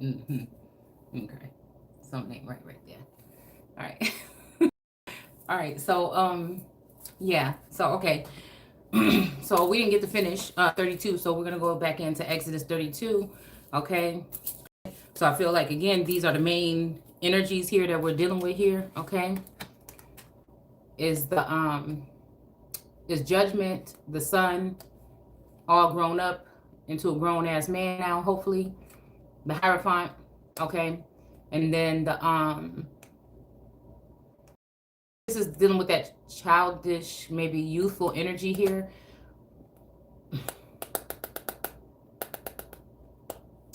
Mm-hmm. Okay. Something ain't right there. All right. All right. So, yeah. So, okay. So we didn't get to finish 32. So we're going to go back into Exodus 32. Okay. So I feel like, again, these are the main energies here that we're dealing with here. Okay. Is judgment, the son, all grown up into a grown ass man now, hopefully. The Hierophant. Okay. And then this is dealing with that childish, maybe youthful energy here.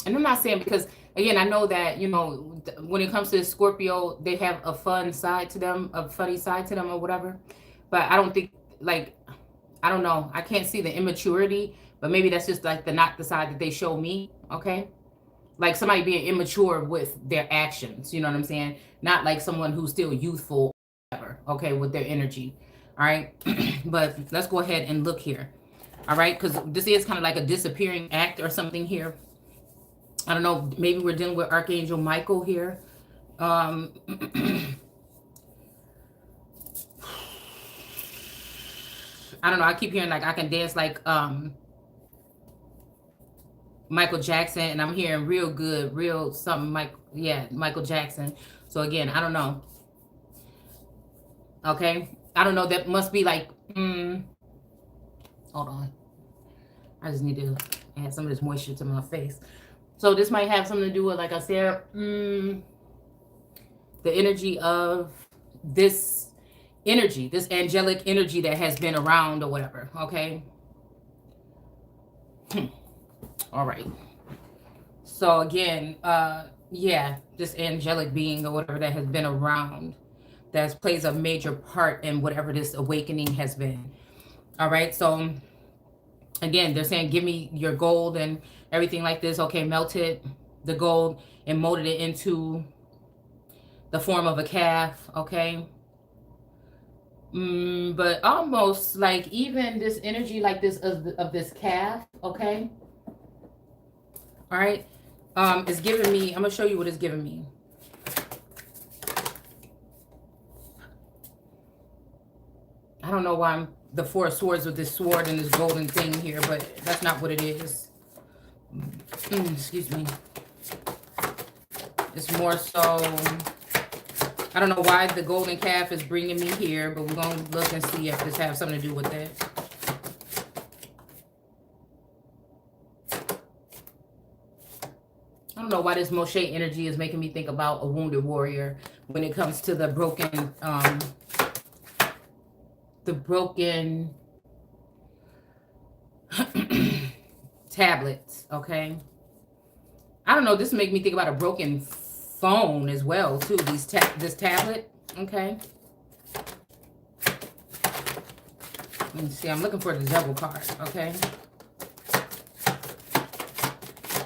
And I'm not saying, because again, I know that, you know, when it comes to Scorpio, they have a fun side to them, a funny side to them or whatever. But I don't think, like, I don't know. I can't see the immaturity, but maybe that's just like not the side that they show me. Okay. Like somebody being immature with their actions, you know what I'm saying? Not like someone who's still youthful, whatever, okay, with their energy. All right. But let's go ahead and look here. All right. Because this is kind of like a disappearing act or something here. I don't know. Maybe we're dealing with Archangel Michael here. I don't know. I keep hearing like I can dance like Michael Jackson, and I'm hearing real good, real something. Michael Jackson. So again, I don't know. Okay, I don't know. That must be like. Hold on. I just need to add some of this moisture to my face. So this might have something to do with, like I said, the energy of this energy, this angelic energy that has been around or whatever. Okay. All right. So again, yeah, this angelic being or whatever that has been around, that plays a major part in whatever this awakening has been. All right. So again, they're saying, give me your gold and everything like this. Okay, melted the gold and molded it into the form of a calf. Okay. But almost like even this energy like this of this calf. Okay. All right. It's giving me, I'm going to show you what it's giving me. I don't know why I'm the Four of Swords with this sword and this golden thing here, but that's not what it is. Excuse me. It's more so, I don't know why the golden calf is bringing me here, but we're going to look and see if this has something to do with that. I don't know why this Moshe energy is making me think about a wounded warrior when it comes to the broken tablets. Okay, I don't know, this make me think about a broken phone as well too, this tablet. Okay, let me see, I'm looking for the Devil card. Okay,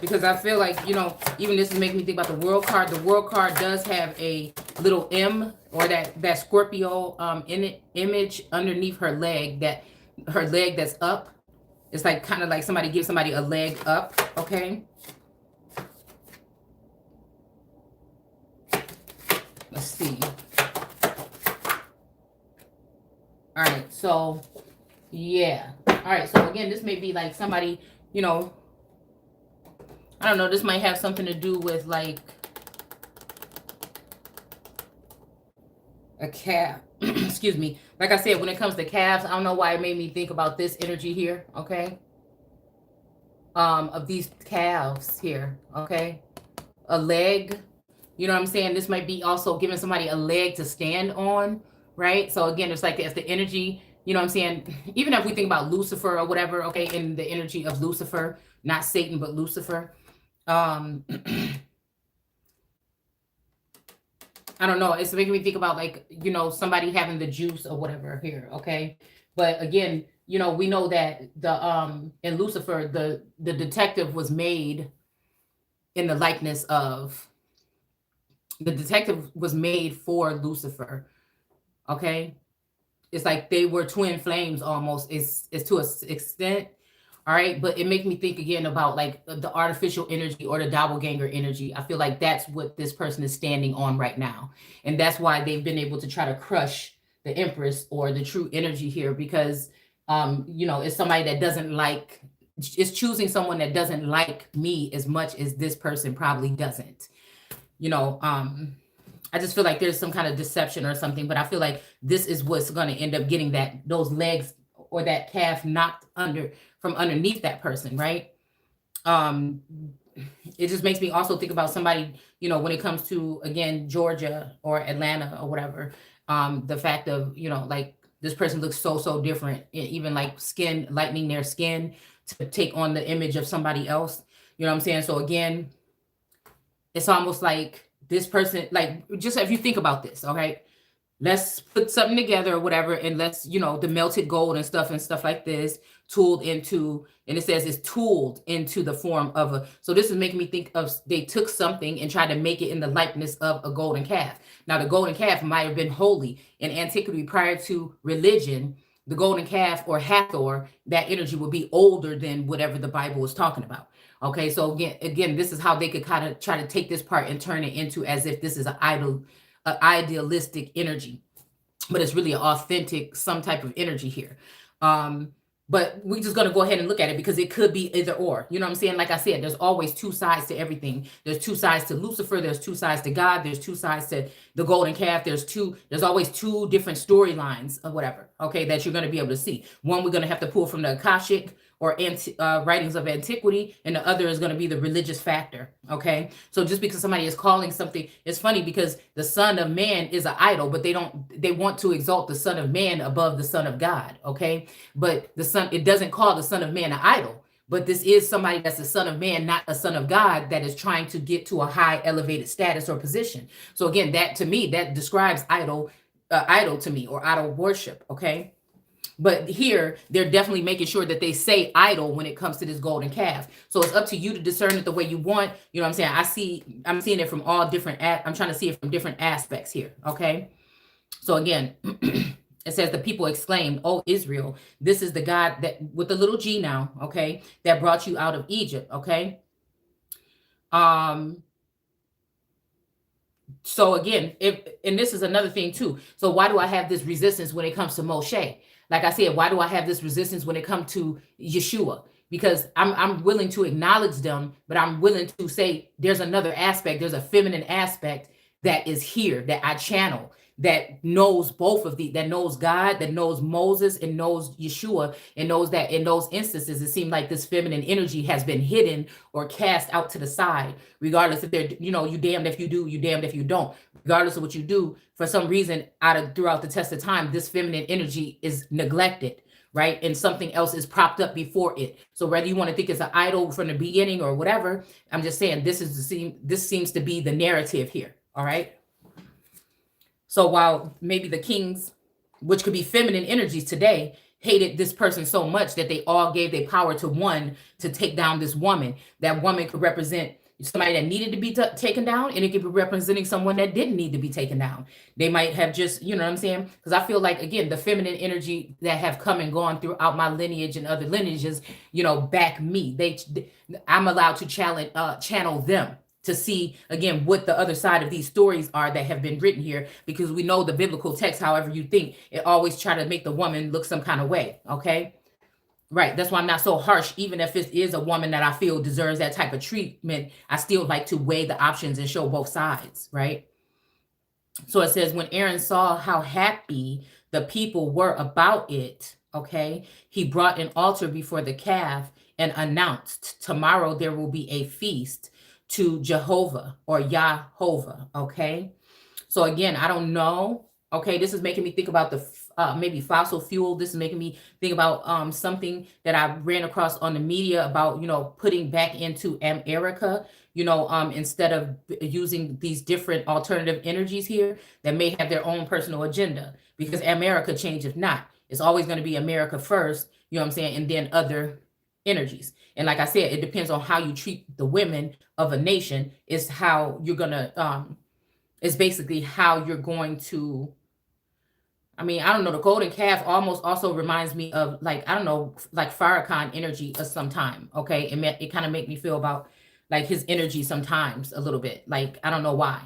because I feel like, you know, even this is making me think about the World card. The World card does have a little M, or that Scorpio image underneath her leg, that's up. It's like kind of like somebody gives somebody a leg up. Okay. Let's see. All right. So, yeah. All right. So again, this may be like somebody, you know, I don't know. This might have something to do with like a calf. Excuse me. Like I said, when it comes to calves, I don't know why it made me think about this energy here. Okay. Of these calves here. Okay. A leg. You know what I'm saying? This might be also giving somebody a leg to stand on. Right. So again, it's like, it's the energy, you know what I'm saying? Even if we think about Lucifer or whatever, okay, in the energy of Lucifer, not Satan, but Lucifer. I don't know. It's making me think about, like, you know, somebody having the juice or whatever here. Okay. But again, you know, we know that in Lucifer, the detective was made in the likeness of, the detective was made for Lucifer. Okay. It's like they were twin flames almost. It's to an extent. All right. But it makes me think again about like the artificial energy or the doppelganger energy. I feel like that's what this person is standing on right now. And that's why they've been able to try to crush the Empress or the true energy here, because, it's somebody that doesn't like, is choosing someone that doesn't like me as much as this person probably doesn't. I just feel like there's some kind of deception or something, but I feel like this is what's going to end up getting those legs or that calf knocked from underneath that person, right? It just makes me also think about somebody, when it comes to, again, Georgia or Atlanta or whatever, the fact of, like this person looks so different, even like lightening their skin to take on the image of somebody else. You know what I'm saying? So again, it's almost like this person, like, just if you think about this, okay, let's put something together or whatever, and let's, the melted gold and stuff like this, tooled into, and it says it's tooled into the form of so this is making me think of, they took something and tried to make it in the likeness of a golden calf. Now, the golden calf might have been holy in antiquity prior to religion. The golden calf or Hathor, that energy would be older than whatever the Bible is talking about. Okay, so again, this is how they could kind of try to take this part and turn it into as if this is an idealistic energy, but it's really an authentic, some type of energy here. But we're just going to go ahead and look at it because it could be either or. You know what I'm saying? Like I said, there's always two sides to everything. There's two sides to Lucifer. There's two sides to God. There's two sides to the golden calf. There's always two different storylines or whatever, okay, that you're going to be able to see. One, we're going to have to pull from the Akashic or writings of antiquity, and the other is going to be the religious factor, okay? So just because somebody is calling something, it's funny because the Son of Man is an idol, but they want to exalt the Son of Man above the Son of God, okay? But it doesn't call the Son of Man an idol, but this is somebody that's a Son of Man, not a Son of God, that is trying to get to a high elevated status or position. So again, that to me, that describes idol to me, or idol worship, okay? But here, they're definitely making sure that they say idol when it comes to this golden calf. So it's up to you to discern it the way you want. You know what I'm saying? I'm seeing it from all different, I'm trying to see it from different aspects here, okay? So again, it says the people exclaimed, "Oh, Israel, this is the God that, with the little g now, okay, that brought you out of Egypt," okay? So again, and this is another thing too. So why do I have this resistance when it comes to Moshe? Like I said, why do I have this resistance when it comes to Yeshua? Because I'm willing to acknowledge them, but I'm willing to say there's another aspect, there's a feminine aspect that is here, that I channel, that knows both of that knows God, that knows Moses, and knows Yeshua, and knows that in those instances, it seemed like this feminine energy has been hidden or cast out to the side, regardless if they're, you damned if you do, you damned if you don't. Regardless of what you do, for some reason, throughout the test of time, this feminine energy is neglected, right? And something else is propped up before it. So whether you want to think it's an idol from the beginning or whatever, I'm just saying this seems to be the narrative here, all right? So while maybe the kings, which could be feminine energies today, hated this person so much that they all gave their power to one to take down this woman, that woman could represent somebody that needed to be taken down, and it could be representing someone that didn't need to be taken down. They might have just, you know what I'm saying? Because I feel like, again, the feminine energy that have come and gone throughout my lineage and other lineages, back me. I'm allowed to channel them to see, again, what the other side of these stories are that have been written here, because we know the biblical text, however you think, it always try to make the woman look some kind of way, okay? Right, that's why I'm not so harsh. Even if it is a woman that I feel deserves that type of treatment, I still like to weigh the options and show both sides, right? So it says, when Aaron saw how happy the people were about it, okay, he brought an altar before the calf and announced, tomorrow there will be a feast to Jehovah or Yahovah, okay? So again, I don't know. Okay, this is making me think about the maybe fossil fuel. This is making me think about something that I ran across on the media about, putting back into America, instead of using these different alternative energies here that may have their own personal agenda, because America changes not. It's always going to be America first, you know what I'm saying, and then other energies. And like I said, it depends on how you treat the women of a nation, is how you're going to, it's basically how you're going to I mean, I don't know. The golden calf almost also reminds me of, like, I don't know, like Farrakhan energy of some time. Okay. It kind of make me feel about like his energy sometimes a little bit. Like, I don't know why.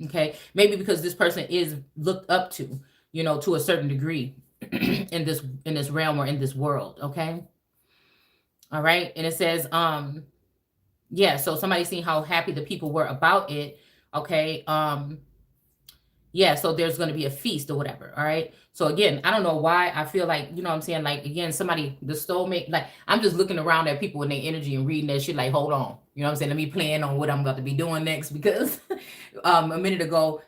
Okay. Maybe because this person is looked up to, you know, to a certain degree in this realm or in this world. Okay. All right. And it says, yeah, so somebody seen how happy the people were about it. Okay. Yeah, so there's going to be a feast or whatever. All right. So again, I don't know why I feel like, you know what I'm saying? Like, again, somebody, the soulmate, like, I'm just looking around at people and their energy and reading that shit like, hold on. You know what I'm saying? Let me plan on what I'm about to be doing next, because a minute ago,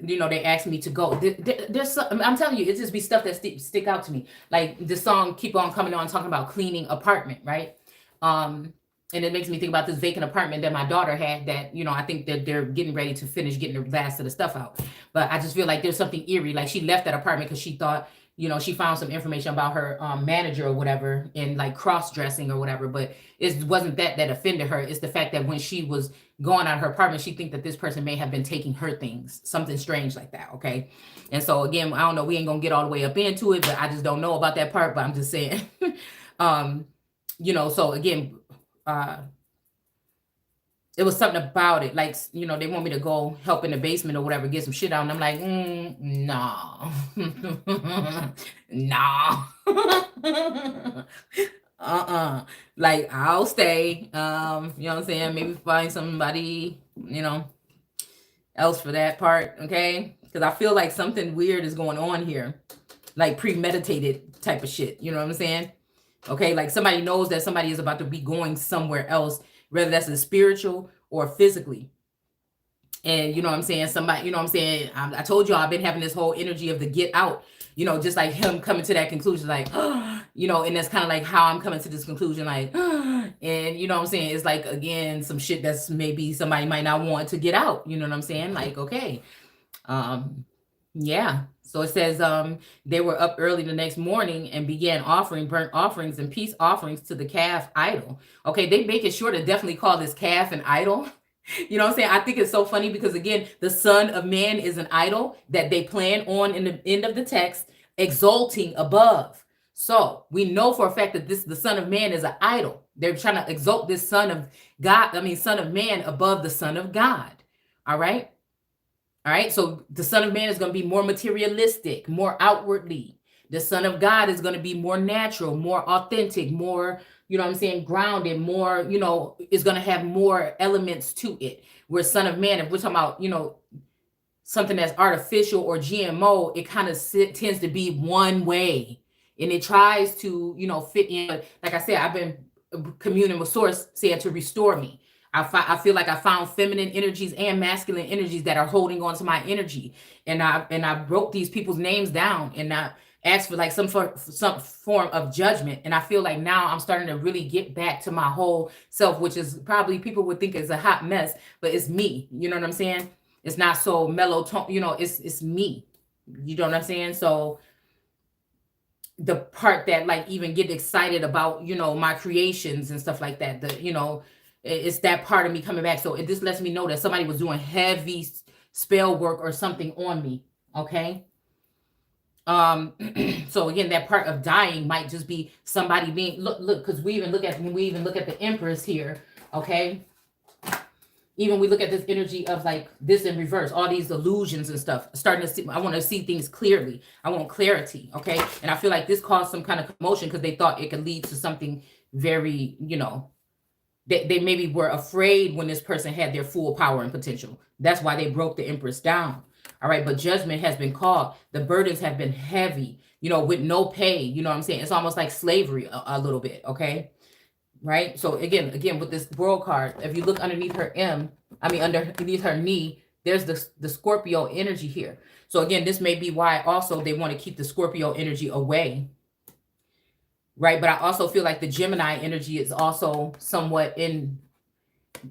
you know, they asked me to go. There's some, I'm telling you, it just be stuff that stick out to me. Like this song, Keep On Coming On, talking about cleaning apartment, right? And it makes me think about this vacant apartment that my daughter had that, you know, I think that they're getting ready to finish getting the last of the stuff out. But I just feel like there's something eerie. Like she left that apartment because she thought, you know, she found some information about her manager or whatever, and like cross-dressing or whatever. But it wasn't that offended her. It's the fact that when she was going out of her apartment, she think that this person may have been taking her things, something strange like that. Okay. And so again, I don't know, we ain't gonna get all the way up into it, but I just don't know about that part. But I'm just saying, you know, so again, it was something about it, like, you know, they want me to go help in the basement or whatever, get some shit out, and I'm like, no, no, like, I'll stay, you know what I'm saying, maybe find somebody, you know, else for that part, okay, because I feel like something weird is going on here, like premeditated type of shit, you know what I'm saying? Okay, like somebody knows that somebody is about to be going somewhere else, whether that's in spiritual or physically. And you know what I'm saying? Somebody, you know what I'm saying? I told you I've been having this whole energy of the get out, you know, just like him coming to that conclusion, like, you know, and that's kind of like how I'm coming to this conclusion, like, and you know what I'm saying? It's like, again, some shit that's maybe somebody might not want to get out. You know what I'm saying? Like, okay. Yeah. So it says they were up early the next morning and began offering burnt offerings and peace offerings to the calf idol. Okay, they making sure to definitely call this calf an idol. You know what I'm saying? I think it's so funny because, again, the Son of Man is an idol that they plan on in the end of the text, exalting above. So we know for a fact that the Son of Man is an idol. They're trying to exalt this Son of God, Son of Man above the Son of God. All right. All right, so the Son of Man is going to be more materialistic, more outwardly. The Son of God is going to be more natural, more authentic, more, you know what I'm saying, grounded, more, you know, is going to have more elements to it. Where Son of Man, if we're talking about, you know, something that's artificial or GMO, it kind of tends to be one way. And it tries to, you know, fit in. Like I said, I've been communing with Source, saying to restore me. I feel like I found feminine energies and masculine energies that are holding on to my energy. And I wrote these people's names down, and I asked for like some form of judgment. And I feel like now I'm starting to really get back to my whole self, which is probably people would think is a hot mess, but it's me. You know what I'm saying? It's not so mellow tone, you know, it's me. You know what I'm saying? So the part that like even get excited about, you know, my creations and stuff like that, the, you know, it's that part of me coming back. So it just lets me know that somebody was doing heavy spell work or something on me. Okay. So again, that part of dying might just be somebody being look, because when we even look at the Empress here, okay. Even we look at this energy of like this in reverse, all these illusions and stuff, starting to see, I want to see things clearly. I want clarity. Okay. And I feel like this caused some kind of commotion because they thought it could lead to something very, you know, they maybe were afraid when this person had their full power and potential. That's why they broke the Empress down. All right. But judgment has been called. The burdens have been heavy, you know, with no pay. You know what I'm saying? It's almost like slavery a little bit. Okay. Right. So again, with this world card, if you look underneath her underneath her knee, there's the Scorpio energy here. So again, this may be why also they want to keep the Scorpio energy away. Right. But I also feel like the Gemini energy is also somewhat in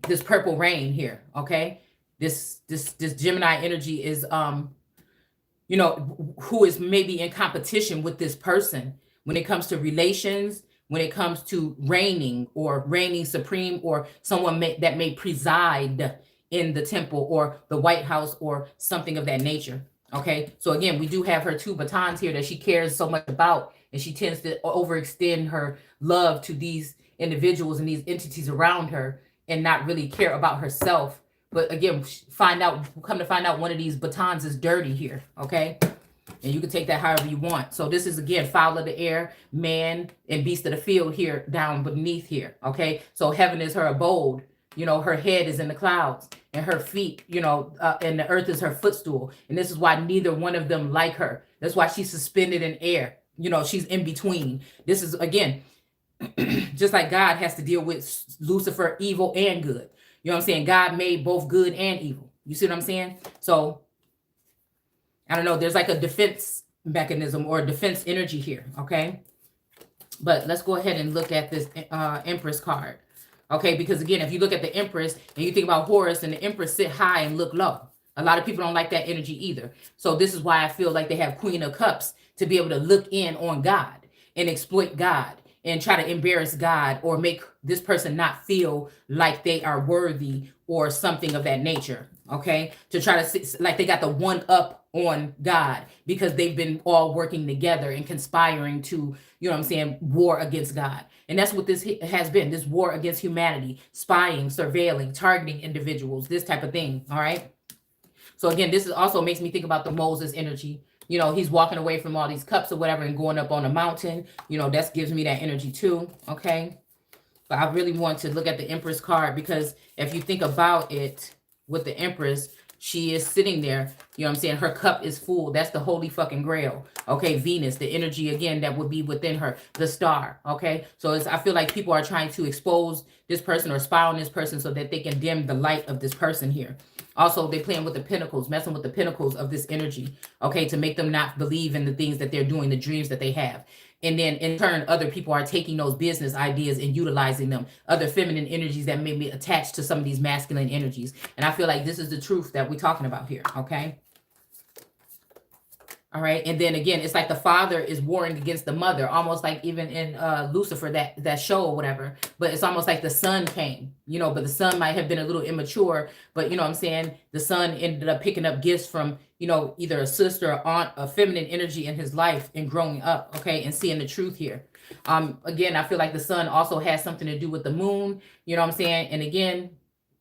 this purple rain here. OK, this Gemini energy is, you know, who is maybe in competition with this person when it comes to relations, when it comes to reigning or reigning supreme, or someone that may preside in the temple or the White House or something of that nature. Okay, so again, we do have her two batons here that she cares so much about, and she tends to overextend her love to these individuals and these entities around her and not really care about herself. But again, come to find out one of these batons is dirty here, okay? And you can take that however you want. So this is, again, fowl of the air, man, and beast of the field here down beneath here, okay? So heaven is her abode. You know, her head is in the clouds and her feet, you know, and the earth is her footstool. And this is why neither one of them like her. That's why she's suspended in air. You know, she's in between. This is, again, just like God has to deal with Lucifer, evil and good. You know what I'm saying? God made both good and evil. You see what I'm saying? So, I don't know. There's like a defense mechanism or defense energy here, okay? But let's go ahead and look at this Empress card. Okay, because again, if you look at the Empress and you think about Horus and the Empress sit high and look low. A lot of people don't like that energy either. So this is why I feel like they have Queen of Cups to be able to look in on God and exploit God and try to embarrass God or make this person not feel like they are worthy or something of that nature. Okay, to try to sit like they got the one up on God because they've been all working together and conspiring to, you know what I'm saying, war against God. And that's what this has been, this war against humanity, spying, surveilling, targeting individuals, this type of thing. All right. So again, this is also makes me think about the Moses energy. You know, he's walking away from all these cups or whatever and going up on a mountain. You know, that gives me that energy too. Okay. But I really want to look at the Empress card because if you think about it with the Empress, she is sitting there, you know what I'm saying? Her cup is full. That's the holy fucking grail. Okay, Venus, the energy again that would be within her, the star. Okay, so I feel like people are trying to expose this person or spy on this person so that they can dim the light of this person here. Also, they're playing with the pinnacles, messing with the pinnacles of this energy, okay, to make them not believe in the things that they're doing, the dreams that they have. And then in turn, other people are taking those business ideas and utilizing them. Other feminine energies that may be attached to some of these masculine energies. And I feel like this is the truth that we're talking about here, okay? All right. And then again, it's like the father is warring against the mother, almost like even in Lucifer, that show or whatever. But it's almost like the son came, you know, but the son might have been a little immature. But you know what I'm saying? The son ended up picking up gifts from, you know, either a sister or aunt, a feminine energy in his life and growing up. Okay. And seeing the truth here. Again, I feel like the sun also has something to do with the moon. You know what I'm saying? And again,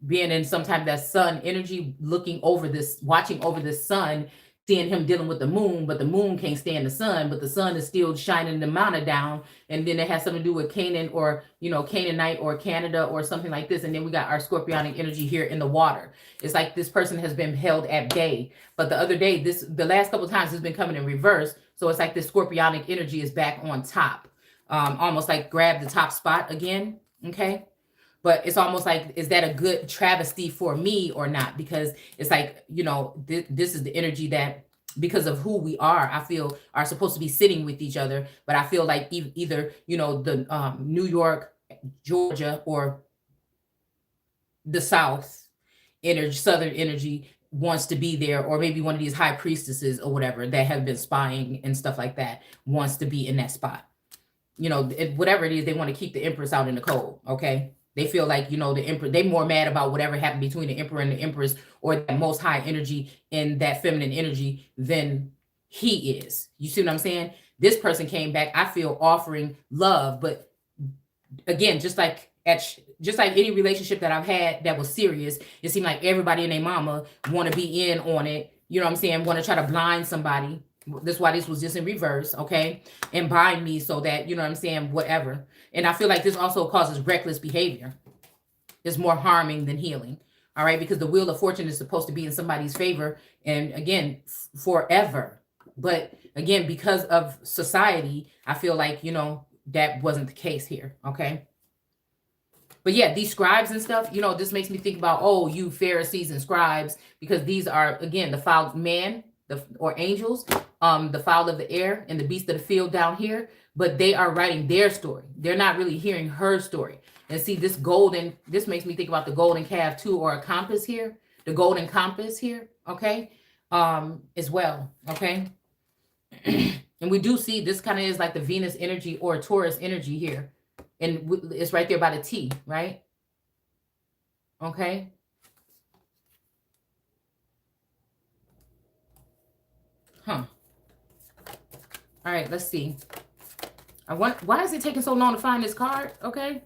being in some type of that sun energy, looking over this, watching over this sun, seeing him dealing with the moon, but the moon can't stand the sun, but the sun is still shining the mountain down. And then it has something to do with Canaan or, you know, Canaanite or Canada or something like this. And then we got our scorpionic energy here in the water. It's like this person has been held at bay. But the other day, the last couple of times it's been coming in reverse. So it's like this scorpionic energy is back on top. Almost like grab the top spot again. Okay. But it's almost like, is that a good travesty for me or not? Because it's like, you know, this is the energy that, because of who we are, I feel are supposed to be sitting with each other. But I feel like either, you know, the New York, Georgia, or the South energy, Southern energy wants to be there, or maybe one of these high priestesses or whatever that have been spying and stuff like that wants to be in that spot. You know, whatever it is, they want to keep the Empress out in the cold. Okay. They feel like, you know, the emperor, they more mad about whatever happened between the emperor and the empress or that most high energy and that feminine energy than he is. You see what I'm saying? This person came back, I feel, offering love. But again, just like any relationship that I've had that was serious, it seemed like everybody and their mama want to be in on it. You know what I'm saying? Want to try to blind somebody. That's why this was just in reverse, okay? And bind me so that, you know what I'm saying, whatever. And I feel like this also causes reckless behavior. It's more harming than healing, all right? Because the wheel of fortune is supposed to be in somebody's favor, and again, forever. But again, because of society, I feel like, you know, that wasn't the case here, okay? But yeah, these scribes and stuff, you know, this makes me think about, oh, you Pharisees and scribes, because these are, again, the foul man, or angels, the fowl of the air and the beast of the field down here, but they are writing their story. They're not really hearing her story. And see, this makes me think about the golden calf too, or a compass here, the golden compass here, okay, as well, okay. And we do see this kind of is like the Venus energy or Taurus energy here, and it's right there by the T, right? Okay. Huh. All right, let's see. Why is it taking so long to find this card? Okay.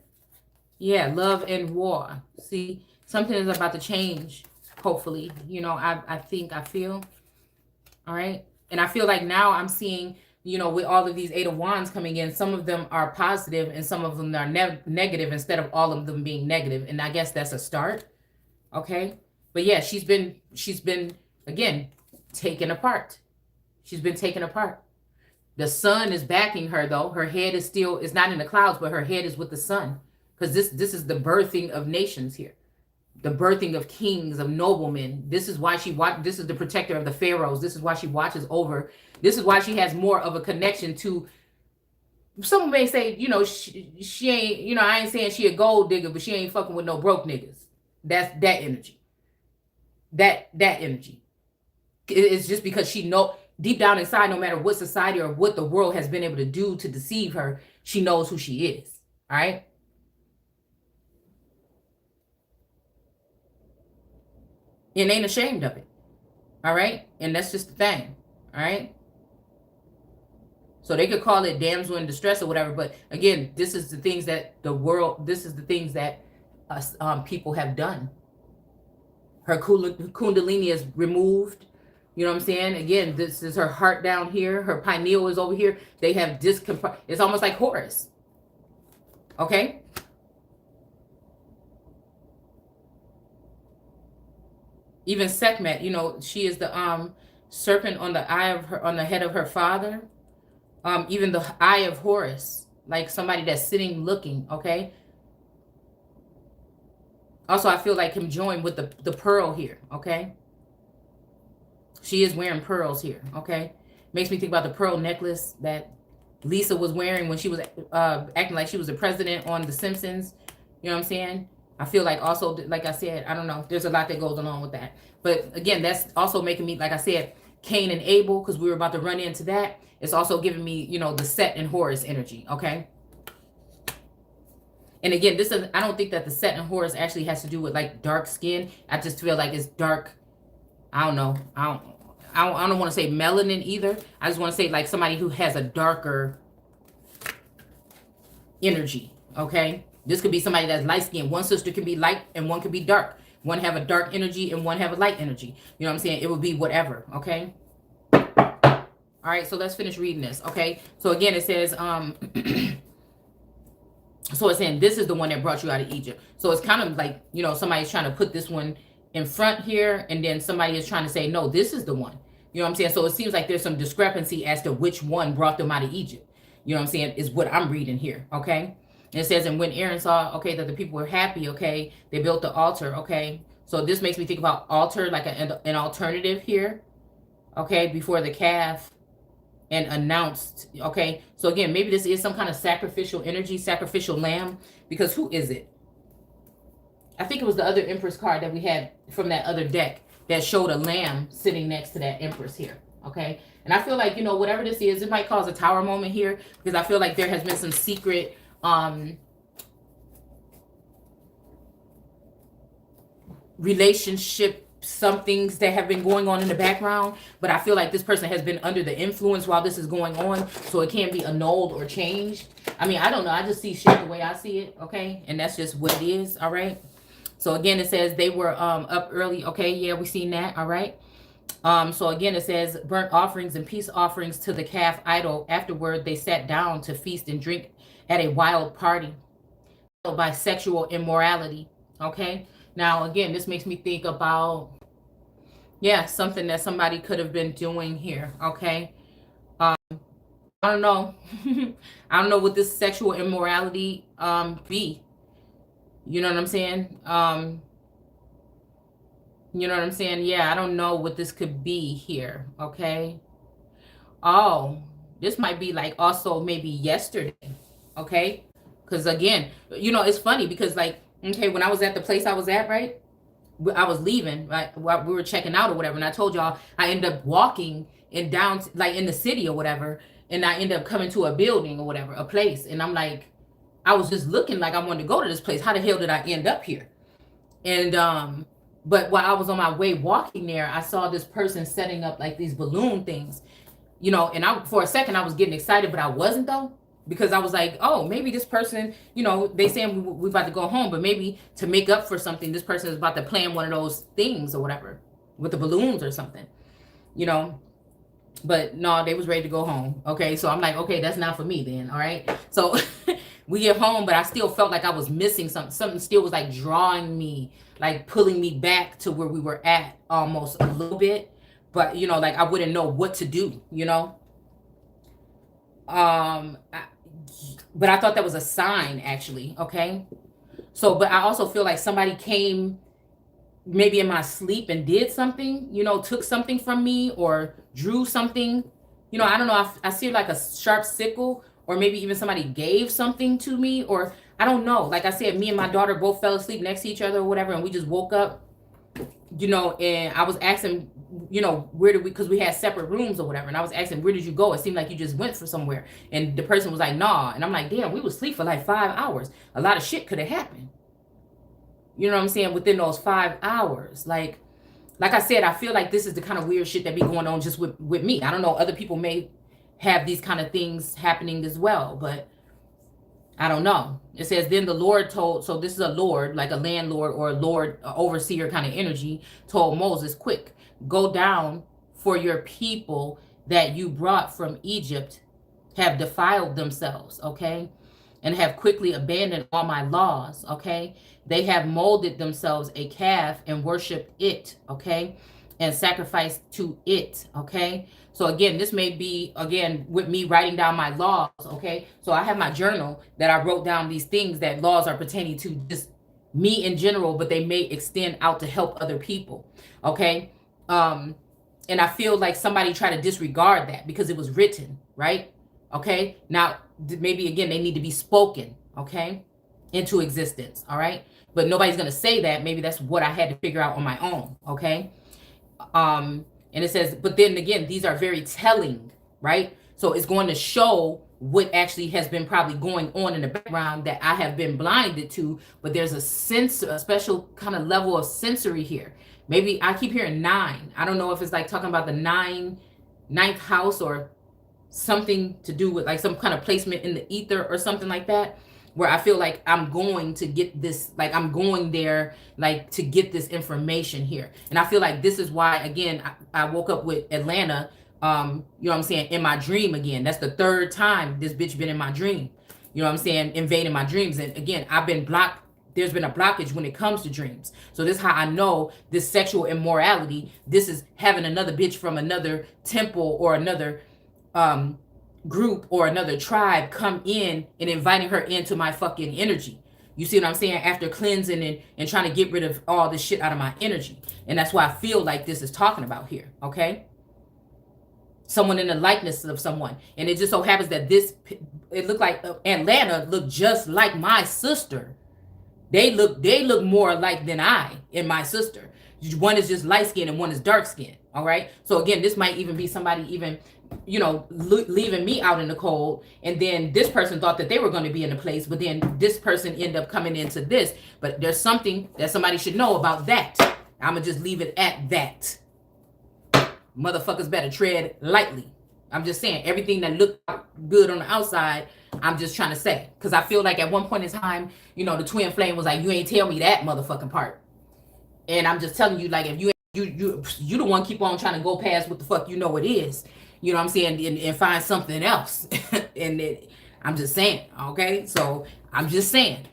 Yeah, love and war. See, something is about to change, hopefully. You know, I think, I feel. All right. And I feel like now I'm seeing, you know, with all of these Eight of Wands coming in, some of them are positive and some of them are negative instead of all of them being negative. And I guess that's a start. Okay. But yeah, she's been, again, taken apart. She's been taken apart. The sun is backing her, though. Her head is still, it's not in the clouds, but her head is with the sun. Because this is the birthing of nations here. The birthing of kings, of noblemen. This is why this is the protector of the pharaohs. This is why she watches over. This is why she has more of a connection to, someone may say, you know, she ain't, you know, I ain't saying she a gold digger, but she ain't fucking with no broke niggas. That's that energy. That energy. It's just because she know, deep down inside, no matter what society or what the world has been able to do to deceive her, she knows who she is. All right. And ain't ashamed of it. All right. And that's just the thing. All right. So they could call it damsel in distress or whatever. But again, this is the things that the world, this is the things that people have done. Her kundalini is removed. You know what I'm saying? Again, this is her heart down here. Her pineal is over here. They have it's almost like Horus. Okay? Even Sekhmet, you know, she is the serpent on the eye of her, on the head of her father. Even the eye of Horus, like somebody that's sitting looking, okay? Also, I feel like him joined with the pearl here, okay? She is wearing pearls here, okay? Makes me think about the pearl necklace that Lisa was wearing when she was acting like she was the president on The Simpsons. You know what I'm saying? I feel like also, like I said, I don't know. There's a lot that goes along with that. But again, that's also making me, like I said, Cain and Abel, because we were about to run into that. It's also giving me, you know, the Set and Horus energy, okay? And again, this is, I don't think that the Set and Horus actually has to do with like dark skin. I just feel like it's dark. I don't know. I don't want to say melanin either. I just want to say like somebody who has a darker energy, okay? This could be somebody that's light skinned. One sister can be light and one could be dark. One have a dark energy and one have a light energy. You know what I'm saying? It would be whatever, okay? All right, so let's finish reading this, okay? So again, it says, so it's saying this is the one that brought you out of Egypt. So it's kind of like, you know, somebody's trying to put this one in front here, and then somebody is trying to say, no, this is the one. You know what I'm saying? So it seems like there's some discrepancy as to which one brought them out of Egypt. You know what I'm saying? Is what I'm reading here, okay? And it says, and when Aaron saw, okay, that the people were happy, okay, they built the altar, okay? So this makes me think about altar, like an alternative here, okay, before the calf, and announced, okay? So again, maybe this is some kind of sacrificial energy, sacrificial lamb, because who is it? I think it was the other Empress card that we had from that other deck that showed a lamb sitting next to that Empress here, okay? And I feel like, you know, whatever this is, it might cause a tower moment here, because I feel like there has been some secret relationship, some things that have been going on in the background, but I feel like this person has been under the influence while this is going on, so it can't be annulled or changed. I mean, I don't know. I just see shit the way I see it, okay? And that's just what it is, all right? So again, it says they were up early. Okay, yeah, we seen that, all right? So again, it says burnt offerings and peace offerings to the calf idol. Afterward, they sat down to feast and drink at a wild party by sexual immorality, okay? Now, again, this makes me think about, yeah, something that somebody could have been doing here, okay? I don't know. I don't know what this sexual immorality be. You know what I'm saying? You know what I'm saying? Yeah, I don't know what this could be here, okay? Oh, this might be like also maybe yesterday, okay? Because again, you know, it's funny because like, okay, when I was at the place I was at, right? I was leaving, right? We were checking out or whatever. And I told y'all I ended up walking in down, like in the city or whatever. And I ended up coming to a building or whatever, a place. And I'm like, I was just looking like I wanted to go to this place. How the hell did I end up here? And But while I was on my way walking there, I saw this person setting up like these balloon things, you know, and for a second I was getting excited, but I wasn't though, because I was like, oh, maybe this person, you know, they saying we about to go home, but maybe to make up for something, this person is about to plan one of those things or whatever with the balloons or something, you know. But no, they was ready to go home. Okay, so I'm like, okay, that's not for me then. All right, so we get home, but I still felt like I was missing something. Something still was like drawing me, like pulling me back to where we were at almost a little bit. But you know, like I wouldn't know what to do, you know. But I thought that was a sign, actually. Okay, so but I also feel like somebody came maybe in my sleep and did something, you know, took something from me or drew something, you know. I don't know. I see like a sharp sickle, or maybe even somebody gave something to me, or I don't know. Like I said, me and my daughter both fell asleep next to each other or whatever, and we just woke up, you know, and I was asking, you know, where did we, because we had separate rooms or whatever, and I was asking, where did you go? It seemed like you just went for somewhere. And the person was like, nah. And I'm like, damn, we was asleep for like 5 hours. A lot of shit could have happened. You know what I'm saying? Within those 5 hours. Like I said, I feel like this is the kind of weird shit that be going on just with me. I don't know. Other people may have these kind of things happening as well, but I don't know. It says, then the Lord told, so this is a Lord, like a landlord or a Lord, a overseer kind of energy, told Moses, quick, go down, for your people that you brought from Egypt have defiled themselves, okay? And have quickly abandoned all my laws, okay? They have molded themselves a calf and worshiped it, okay? And sacrificed to it, okay? So again, this may be, again, with me writing down my laws, okay? So I have my journal that I wrote down these things that laws are pertaining to just me in general, but they may extend out to help other people, okay? And I feel like somebody tried to disregard that because it was written, right? Okay, now maybe again they need to be spoken, okay, into existence. All right, but nobody's gonna say that. Maybe that's what I had to figure out on my own. Okay, and it says, but then again, these are very telling, right? So it's going to show what actually has been probably going on in the background that I have been blinded to. But there's a special kind of level of sensory here. Maybe I keep hearing 9. I don't know if it's like talking about the ninth house or something to do with like some kind of placement in the ether or something like that, where I feel like I'm going to get this, like I'm going there, like to get this information here. And I feel like this is why, again, I woke up with Atlanta, you know what I'm saying, in my dream again. That's the 3rd time this bitch been in my dream, you know what I'm saying, invading my dreams. And again, I've been blocked. There's been a blockage when it comes to dreams. So this is how I know this sexual immorality, this is having another bitch from another temple or another group or another tribe come in and inviting her into my fucking energy. You see what I'm saying? After cleansing and trying to get rid of all this shit out of my energy. And that's why I feel like this is talking about here, okay? Someone in the likeness of someone. And it just so happens that it looked like Atlanta looked just like my sister. They look more alike than I and my sister. One is just light skin and one is dark skin. All right. So again, this might even be somebody even, you know, leaving me out in the cold. And then this person thought that they were going to be in the place, but then this person ended up coming into this. But there's something that somebody should know about that. I'm going to just leave it at that. Motherfuckers better tread lightly. I'm just saying, everything that looked good on the outside, I'm just trying to say. Because I feel like at one point in time, you know, the twin flame was like, you ain't tell me that motherfucking part. And I'm just telling you, like, if you the one keep on trying to go past what the fuck you know it is. You know what I'm saying? And find something else. And I'm just saying, okay? So I'm just saying.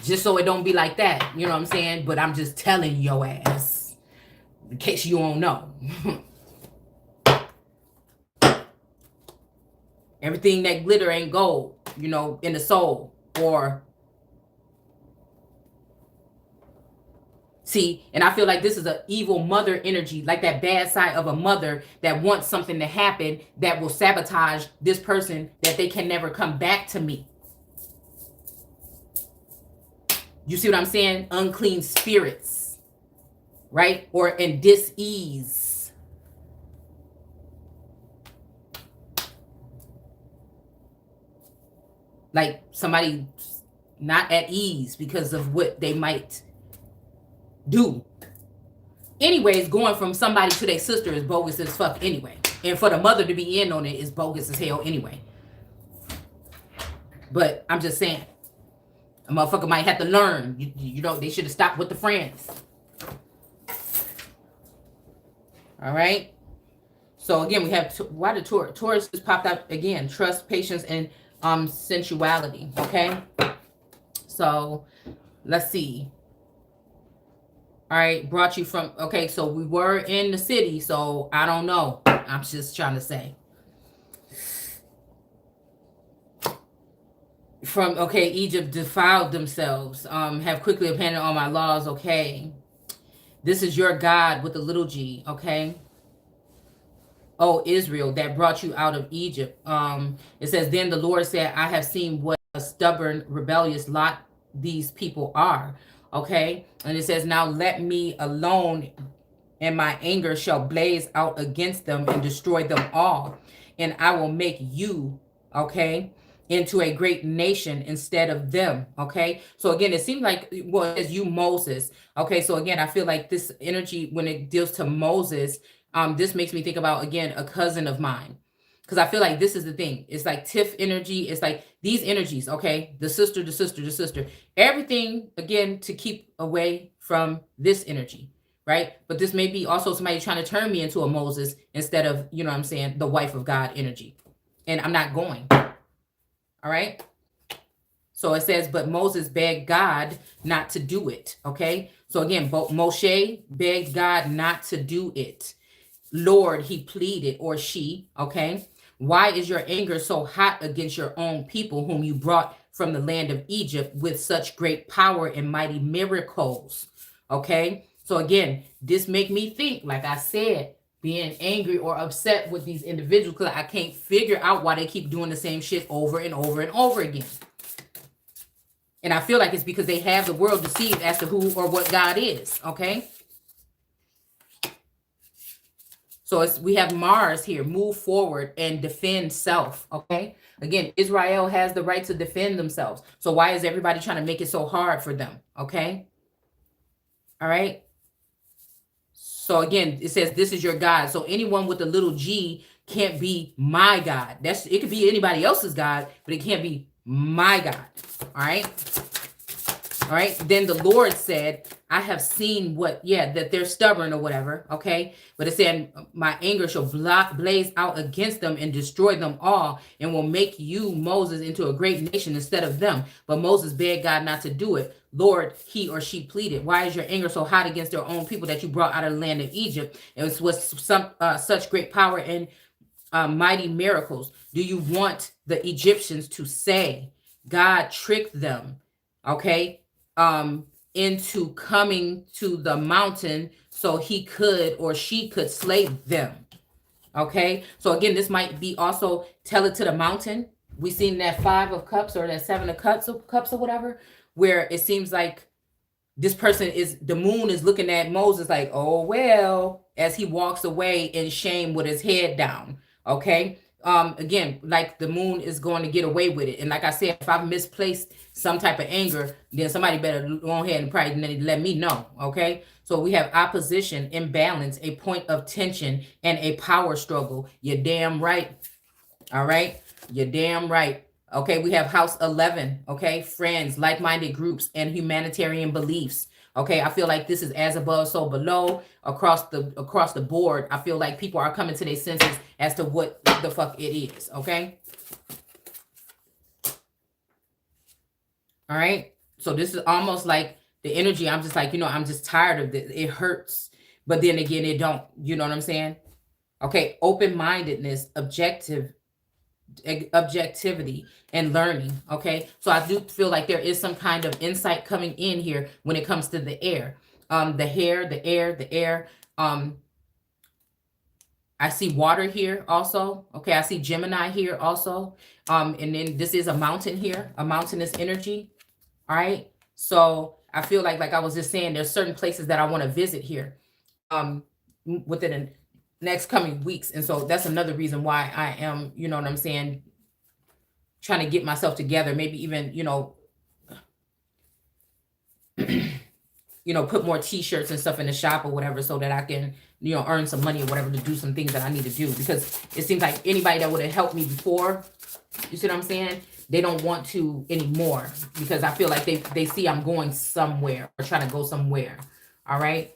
Just so it don't be like that. You know what I'm saying? But I'm just telling your ass. In case you don't know. Everything that glitter ain't gold, you know, in the soul. Or see, and I feel like this is an evil mother energy, like that bad side of a mother that wants something to happen that will sabotage this person, that they can never come back to me. You see what I'm saying? Unclean spirits, right? Or in dis-ease. Like somebody not at ease because of what they might do. Anyways, going from somebody to their sister is bogus as fuck anyway. And for the mother to be in on it is bogus as hell anyway. But I'm just saying, a motherfucker might have to learn. You know, they should have stopped with the friends. All right. So again, we have why the Taurus just popped out again. Trust, patience, and sensuality. Okay. So let's see. All right, brought you from, okay, so we were in the city, so I don't know. I'm just trying to say. From, okay, Egypt defiled themselves, have quickly abandoned all my laws, okay. This is your God with a little g, okay. Oh, Israel, that brought you out of Egypt. It says, then the Lord said, I have seen what a stubborn, rebellious lot these people are. Okay, and it says, now let me alone, and my anger shall blaze out against them and destroy them all, and I will make you, okay, into a great nation instead of them. Okay, so again, it seems like, well, as you, Moses. Okay, so again, I feel like this energy, when it deals to Moses, this makes me think about, again, a cousin of mine. Because I feel like this is the thing. It's like Tiff energy. It's like these energies, okay? The sister, the sister, the sister. Everything, again, to keep away from this energy, right? But this may be also somebody trying to turn me into a Moses instead of, you know what I'm saying, the wife of God energy. And I'm not going. All right? So it says, but Moses begged God not to do it, okay? So again, Moshe begged God not to do it. Lord, he pleaded, or she, okay? Why is your anger so hot against your own people whom you brought from the land of Egypt with such great power and mighty miracles? Okay, so again, this make me think, like I said, being angry or upset with these individuals because I can't figure out why they keep doing the same shit over and over and over again. And I feel like it's because they have the world deceived as to who or what God is, okay? So we have Mars here, move forward and defend self, okay? Again, Israel has the right to defend themselves. So why is everybody trying to make it so hard for them, okay? All right? So again, it says, this is your God. So anyone with a little g can't be my God. It could be anybody else's God, but it can't be my God, all right? All right, then the Lord said, I have seen that they're stubborn or whatever, okay? But it said, my anger shall blaze out against them and destroy them all, and will make you, Moses, into a great nation instead of them. But Moses begged God not to do it. Lord, he or she pleaded, why is your anger so hot against their own people that you brought out of the land of Egypt? It was such great power and mighty miracles. Do you want the Egyptians to say, God tricked them, okay? Into coming to the mountain so he could or she could slay them. Okay, so again, this might be also tell it to the mountain. We seen that 5 of cups or that 7 of cups or whatever, where it seems like this person is, the moon is looking at Moses like, oh well, as he walks away in shame with his head down. Okay, again, like the moon is going to get away with it. And like I said, if I've misplaced some type of anger, then somebody better go ahead and probably let me know. Okay, so we have opposition, imbalance, a point of tension, and a power struggle. You're damn right. All right, you're damn right. Okay, we have house 11. Okay, friends, like-minded groups, and humanitarian beliefs. Okay, I feel like this is as above, so below, across the board. I feel like people are coming to their senses as to what the fuck it is. Okay. All right. So this is almost like the energy. I'm just like, I'm just tired of this. It hurts, but then again, it don't. You know what I'm saying? Okay. Open-mindedness, objectivity, and learning. Okay, so I do feel like there is some kind of insight coming in here when it comes to the air, the air. I see water here also. Okay, I see Gemini here also. And then this is a mountain here, a mountainous energy. All right, so I feel like I was just saying, there's certain places that I want to visit here within the next coming weeks. And so that's another reason why I am, you know what I'm saying, trying to get myself together, maybe even, you know, put more t-shirts and stuff in the shop or whatever so that I can, you know, earn some money or whatever to do some things that I need to do. Because it seems like anybody that would have helped me before, you see what I'm saying? They don't want to anymore because I feel like they see I'm going somewhere or trying to go somewhere. All right.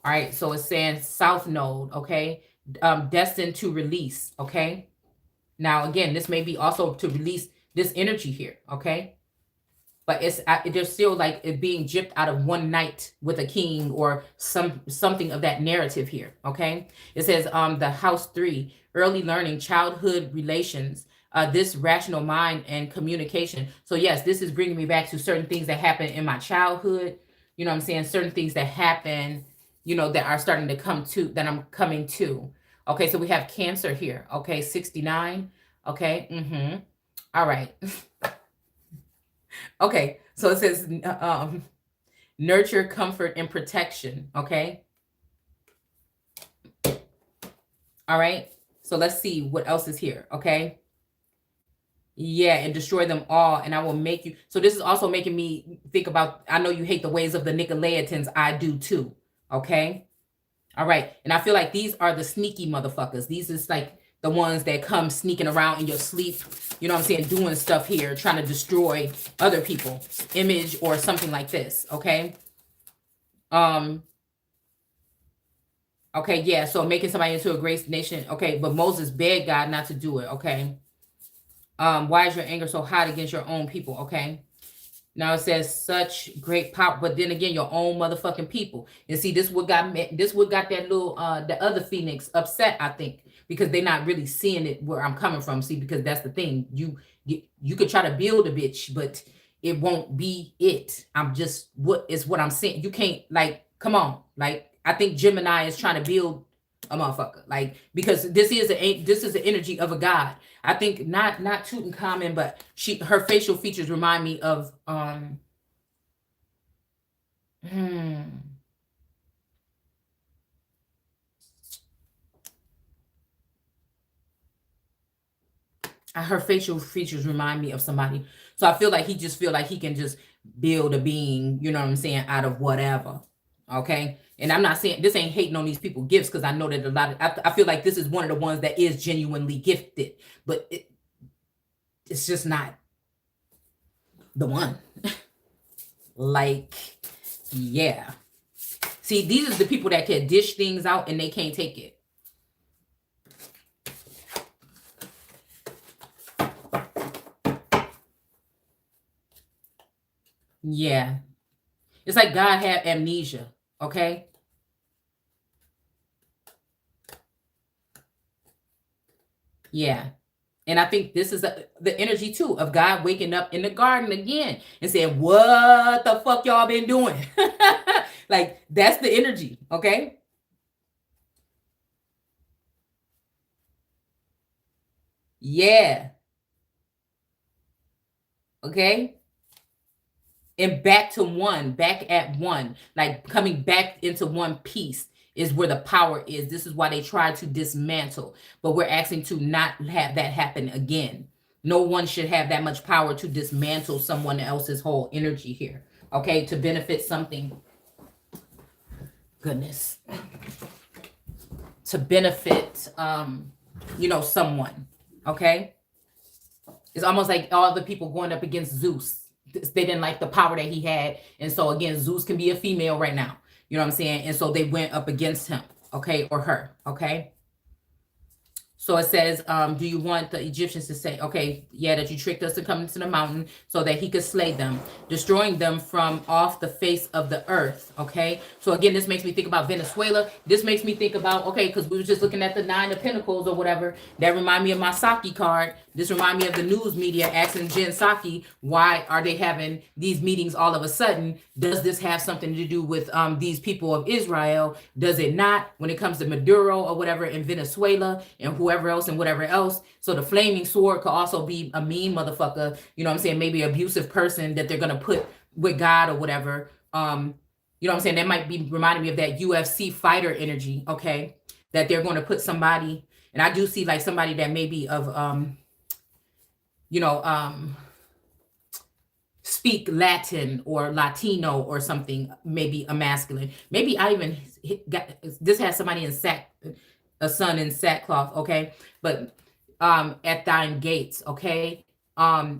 All right. So it's saying South Node. Okay. Destined to release. Okay. Now, again, this may be also to release this energy here. Okay. But it's there's still like it being gypped out of one night with a king or something of that narrative here. Okay. It says the house 3, early learning, childhood relations, this rational mind and communication. So yes, this is bringing me back to certain things that happened in my childhood. You know what I'm saying? Certain things that happen, you know, that are starting to come to, that I'm coming to. Okay, so we have Cancer here. Okay, 69. Okay, all right. Okay, so it says nurture, comfort, and protection. Okay. All right. So let's see what else is here. Okay. Yeah, and destroy them all, and I will make you. So this is also making me think about, I know you hate the ways of the nicolaitans. I do too. Okay. All right. And I feel like these are the sneaky motherfuckers. These is like the ones that come sneaking around in your sleep. You know what I'm saying? Doing stuff here, trying to destroy other people's image or something like this. Okay. Okay. Yeah. So making somebody into a great nation. Okay. But Moses begged God not to do it. Okay. Why is your anger so hot against your own people? Okay. Now it says such great power, but then again, your own motherfucking people. And see, this what got that little the other Phoenix upset, I think, because they're not really seeing it where I'm coming from. See, because that's the thing. You could try to build a bitch, but it won't be it. I'm just what I'm saying. You can't, like, come on. Like, I think Gemini is trying to build a motherfucker, like, because this is the energy of a god. I think not Tutankhamun, but her facial features remind me of her facial features remind me of somebody. So I feel like he just feel like he can just build a being, you know what I'm saying, out of whatever. Okay. And I'm not saying this ain't hating on these people gifts, because I know that a lot of, I feel like this is one of the ones that is genuinely gifted, but it's just not the one. Like, yeah. See, these are the people that can dish things out and they can't take it. Yeah. It's like God had amnesia. Okay. Yeah. And I think this is the energy too of God waking up in the garden again and saying, what the fuck y'all been doing? Like, that's the energy. Okay. Yeah. Okay. And back to one, back at one, like coming back into one piece is where the power is. This is why they try to dismantle, but we're asking to not have that happen again. No one should have that much power to dismantle someone else's whole energy here. Okay, to benefit something. Goodness. To benefit, you know, someone. Okay. It's almost like all the people going up against Zeus. They didn't like the power that he had. And so again, Zeus can be a female right now. You know what I'm saying? And so they went up against him. Okay. Or her. Okay. So it says, do you want the Egyptians to say, okay, yeah, that you tricked us to come into the mountain so that he could slay them, destroying them from off the face of the earth. Okay. So again, this makes me think about Venezuela. This makes me think about, okay, because we were just looking at the 9 of Pentacles or whatever. That remind me of my Saki card. This remind me of the news media asking Jen Psaki, why are they having these meetings all of a sudden? Does this have something to do with these people of Israel? Does it not, when it comes to Maduro or whatever in Venezuela and whoever else and whatever else? So the flaming sword could also be a mean motherfucker, you know what I'm saying? Maybe an abusive person that they're going to put with God or whatever. You know what I'm saying? That might be reminding me of that UFC fighter energy, okay? That they're going to put somebody, and I do see like somebody that may be of, you know, speak Latin or Latino or something, maybe a masculine. Maybe I even got this has somebody in a son in sackcloth, okay? But at thine gates, okay?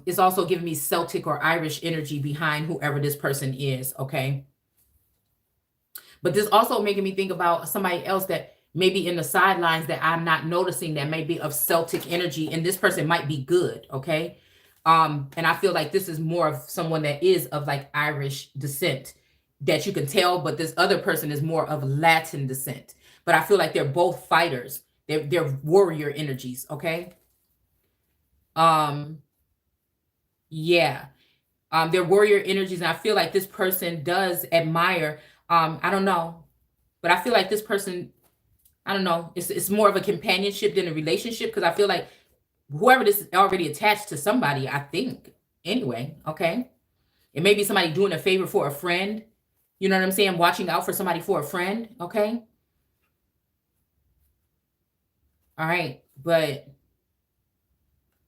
It's also giving me Celtic or Irish energy behind whoever this person is, okay? But this also making me think about somebody else that maybe in the sidelines that I'm not noticing that may be of Celtic energy, and this person might be good, okay? And I feel like this is more of someone that is of like Irish descent that you can tell, but this other person is more of Latin descent. But I feel like they're both fighters. They're warrior energies, okay? Yeah. They're warrior energies, and I feel like this person does admire, I don't know, but I feel like this person, I don't know, it's more of a companionship than a relationship, because I feel like whoever this is already attached to somebody, I think, anyway, okay? It may be somebody doing a favor for a friend, you know what I'm saying? Watching out for somebody for a friend, okay? All right, but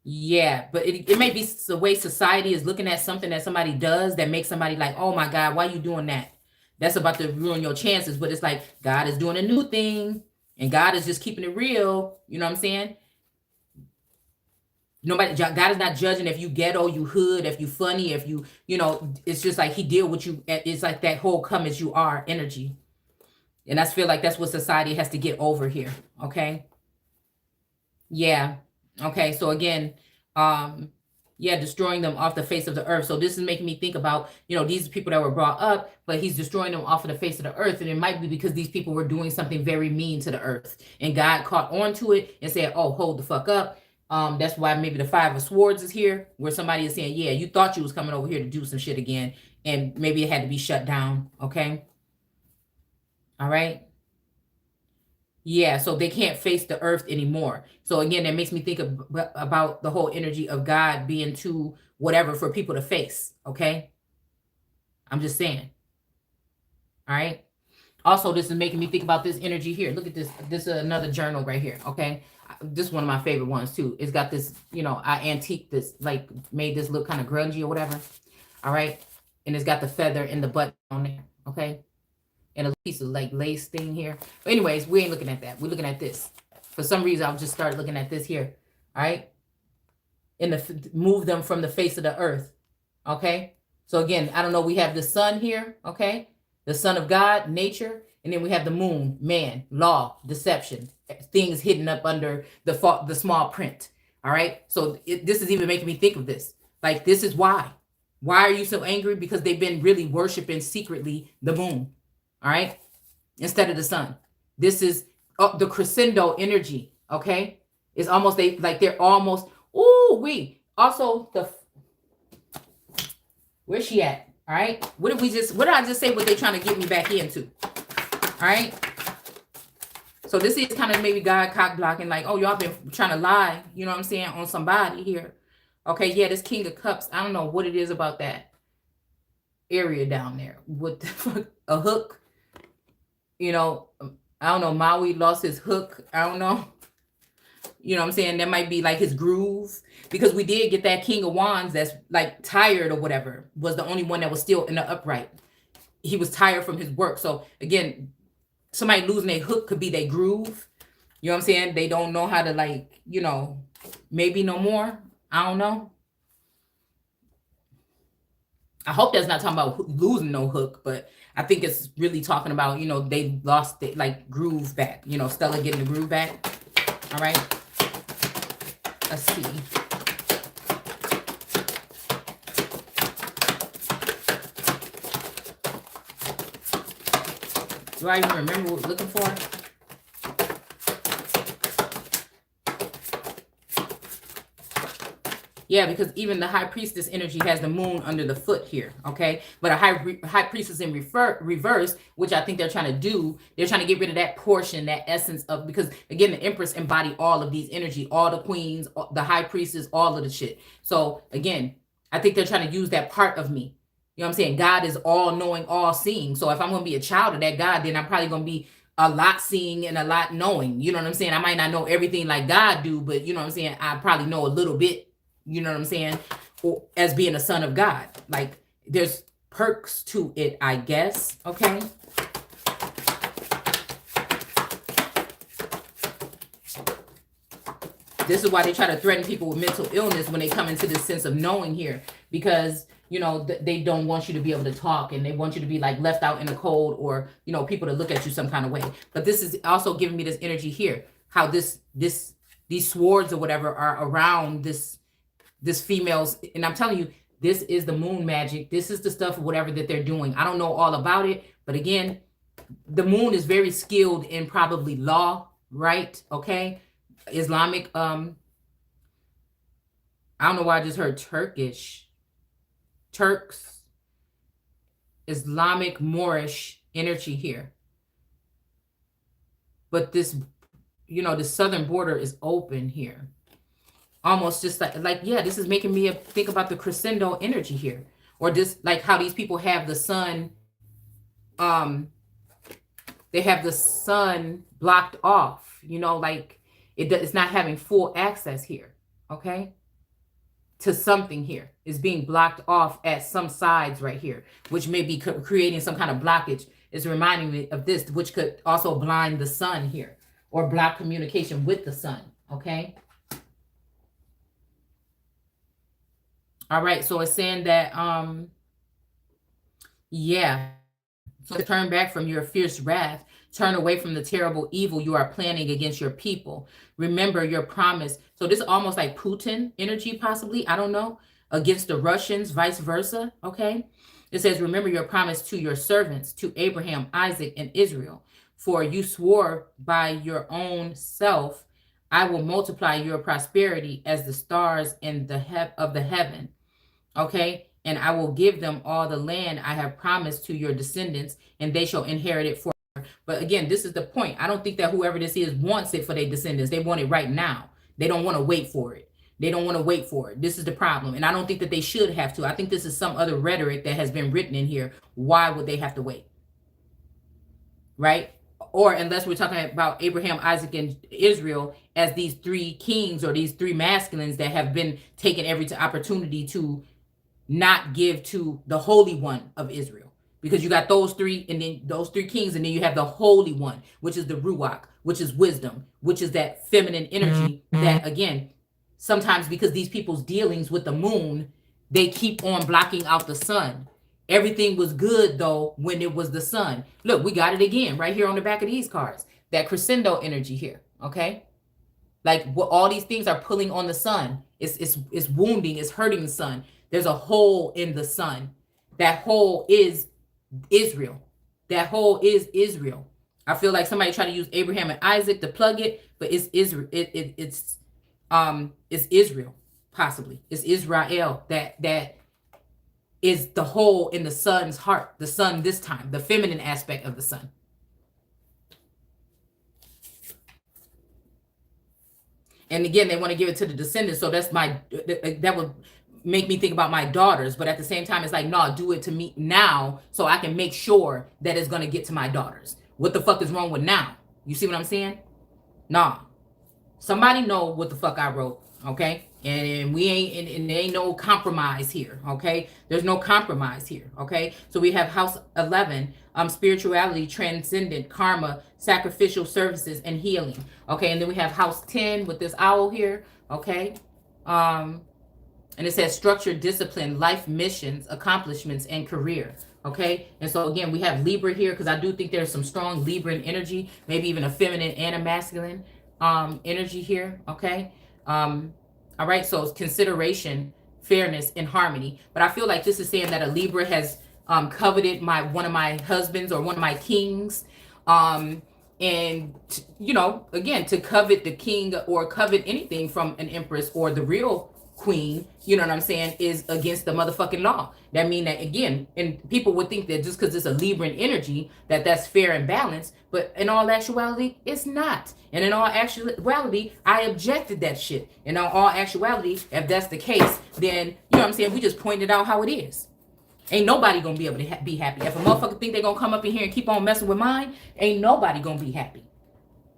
yeah, but it may be the way society is looking at something that somebody does that makes somebody like, oh my God, why you doing that? That's about to ruin your chances. But it's like God is doing a new thing, and God is just keeping it real. You know what I'm saying? God is not judging if you ghetto, you hood, if you funny, if you know, it's just like he deal with you. It's like that whole come as you are energy. And I feel like that's what society has to get over here. Okay. Yeah. Okay. So again, yeah, destroying them off the face of the earth. So this is making me think about, you know, these people that were brought up, but he's destroying them off of the face of the earth. And it might be because these people were doing something very mean to the earth, and God caught on to it and said, oh, hold the fuck up. That's why maybe the Five of Swords is here, where somebody is saying, yeah, you thought you was coming over here to do some shit again, and maybe it had to be shut down. Okay. All right. Yeah, so they can't face the earth anymore. So again, that makes me think about the whole energy of God being too whatever for people to face. Okay. I'm just saying. All right. Also, this is making me think about this energy here. Look at this. This is another journal right here. Okay. This is one of my favorite ones too. It's got this, you know, I antique this, like made this look kind of grungy or whatever. All right. And it's got the feather and the button on there. Okay. And a piece of like lace thing here. But anyways, we ain't looking at that. We're looking at this. For some reason, I'll just start looking at this here. All right. And move them from the face of the earth. Okay. So again, I don't know. We have the sun here. Okay. The son of God, nature. And then we have the moon, man, law, deception, things hidden up under the small print. All right. So this is even making me think of this. Like, this is why. Why are you so angry? Because they've been really worshiping secretly the moon. All right. Instead of the sun. This is the crescendo energy. Okay. It's almost they're almost. Ooh, also where's she at? All right. What did I just say? What they trying to get me back into? All right. So this is kind of maybe God cock blocking, like, oh, y'all been trying to lie, you know what I'm saying, on somebody here. Okay, yeah, this King of Cups. I don't know what it is about that area down there. What the fuck? A hook? You know, I don't know. Maui lost his hook. I don't know. You know what I'm saying? That might be like his groove. Because we did get that King of Wands that's like tired or whatever. Was the only one that was still in the upright. He was tired from his work. So again, somebody losing their hook could be their groove. You know what I'm saying? They don't know how to, like, you know, maybe no more. I don't know. I hope that's not talking about losing no hook, but I think it's really talking about, you know, they lost the, like, groove back. You know, Stella getting the groove back. All right. Let's see. Do I even remember what we're looking for? Yeah, because even the high priestess energy has the moon under the foot here, okay? But a high priestess in reverse, which I think they're trying to do, they're trying to get rid of that portion, that essence of, because again, the empress embody all of these energy, all the queens, the high priestess, all of the shit. So again, I think they're trying to use that part of me. You know what I'm saying? God is all knowing, all seeing. So if I'm going to be a child of that God, then I'm probably going to be a lot seeing and a lot knowing. You know what I'm saying? I might not know everything like God do, but you know what I'm saying? I probably know a little bit. You know what I'm saying? or as being a son of God. Like, there's perks to it, I guess. Okay. This is why they try to threaten people with mental illness when they come into this sense of knowing here, because, you know, they don't want you to be able to talk, and they want you to be like left out in the cold, or, you know, people to look at you some kind of way. But this is also giving me this energy here, how these swords or whatever are around this female's. And I'm telling you, this is the moon magic. This is the stuff, whatever that they're doing. I don't know all about it, but again, the moon is very skilled in probably law, right? Okay. Islamic, I don't know why I just heard Turks, Islamic, Moorish energy here. But this, you know, the southern border is open here. Almost just like, yeah, this is making me think about the crescendo energy here. Or just like how these people have the sun, they have the sun blocked off, you know, like, it's not having full access here, okay? To something here. It's being blocked off at some sides right here, which may be creating some kind of blockage. It's reminding me of this, which could also blind the sun here, or block communication with the sun, okay? All right, so it's saying that, yeah. So turn back from your fierce wrath. Turn away from the terrible evil you are planning against your people. Remember your promise. So this is almost like Putin energy, possibly. I don't know. Against the Russians, vice versa. Okay. It says, remember your promise to your servants, to Abraham, Isaac, and Israel. For you swore by your own self, I will multiply your prosperity as the stars in the of the heaven. Okay. And I will give them all the land I have promised to your descendants, and they shall inherit it for. But again, this is the point. I don't think that whoever this is wants it for their descendants. They want it right now. They don't want to wait for it. They don't want to wait for it. This is the problem. And I don't think that they should have to. I think this is some other rhetoric that has been written in here. Why would they have to wait? Right? Or unless we're talking about Abraham, Isaac, and Israel as these three kings, or these three masculines that have been taking every opportunity to not give to the Holy One of Israel. Because you got those three, and then those three kings, and then you have the Holy One, which is the Ruach, which is wisdom, which is that feminine energy that, again, sometimes because these people's dealings with the moon, they keep on blocking out the sun. Everything was good, though, when it was the sun. Look, we got it again right here on the back of these cards. That crescendo energy here, okay? Like, what all these things are pulling on the sun. It's wounding, it's hurting the sun. There's a hole in the sun. That hole is Israel. That hole is Israel. I feel like somebody tried to use Abraham and Isaac to plug it, but it's Israel. It's Israel, possibly. It's Israel that is the hole in the sun's heart. The sun this time, the feminine aspect of the sun. And again, they want to give it to the descendants. So that's that would make me think about my daughters. But at the same time, it's like, no, do it to me now so I can make sure that it's going to get to my daughters. What the fuck is wrong with now? You see what I'm saying? Nah. Somebody know what the fuck I wrote, okay? And we ain't, and there ain't no compromise here, okay? There's no compromise here, okay? So we have house 11, spirituality, transcendent, karma, sacrificial services, and healing, okay? And then we have house 10 with this owl here, okay? And it says structure, discipline, life missions, accomplishments, and career. Okay. And so again, we have Libra here, because I do think there's some strong Libran energy, maybe even a feminine and a masculine energy here. Okay. All right. So it's consideration, fairness, and harmony. But I feel like this is saying that a Libra has coveted one of my husbands or one of my kings. And, you know, again, to covet the king or covet anything from an empress or the real queen, you know what I'm saying, is against the motherfucking law. That mean that, again, and people would think that just because it's a Libran energy that's fair and balanced, but in all actuality, it's not. And in all actuality, I objected that shit. And in all actuality, if that's the case, then, you know what I'm saying, we just pointed out how it is. Ain't nobody gonna be able to be happy. If a motherfucker think they're gonna come up in here and keep on messing with mine, ain't nobody gonna be happy.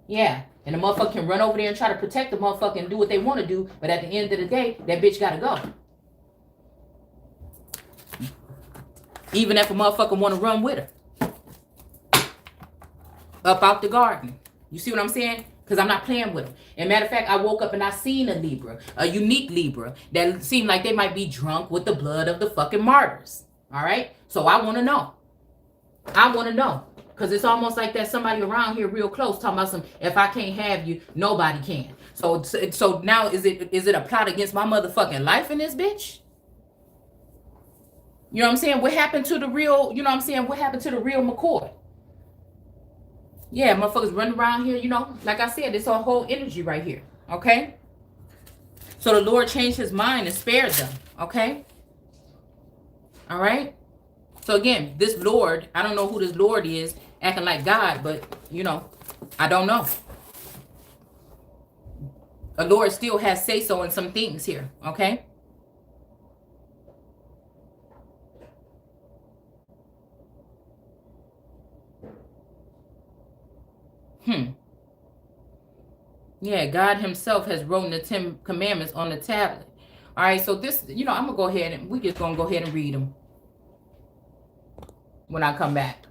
Yeah. And the motherfucker can run over there and try to protect the motherfucker and do what they want to do. But at the end of the day, that bitch got to go. Even if a motherfucker want to run with her. Up out the garden. You see what I'm saying? Because I'm not playing with them. And matter of fact, I woke up and I seen a Libra, a unique Libra, that seemed like they might be drunk with the blood of the fucking martyrs. All right? So I want to know. I want to know. Because it's almost like there's somebody around here real close talking about some, if I can't have you, nobody can. So now is it a plot against my motherfucking life in this bitch? You know what I'm saying? What happened to the real, you know what I'm saying? What happened to the real McCoy? Yeah, motherfuckers running around here, you know, like I said, it's a whole energy right here, okay? So the Lord changed his mind and spared them, okay? All right? So again, this Lord, I don't know who this Lord is, acting like God, but, you know, I don't know. The Lord still has say-so in some things here, okay? Yeah, God himself has written the 10 commandments on the tablet. All right, so this, you know, I'm going to go ahead and we just going to go ahead and read them when I come back.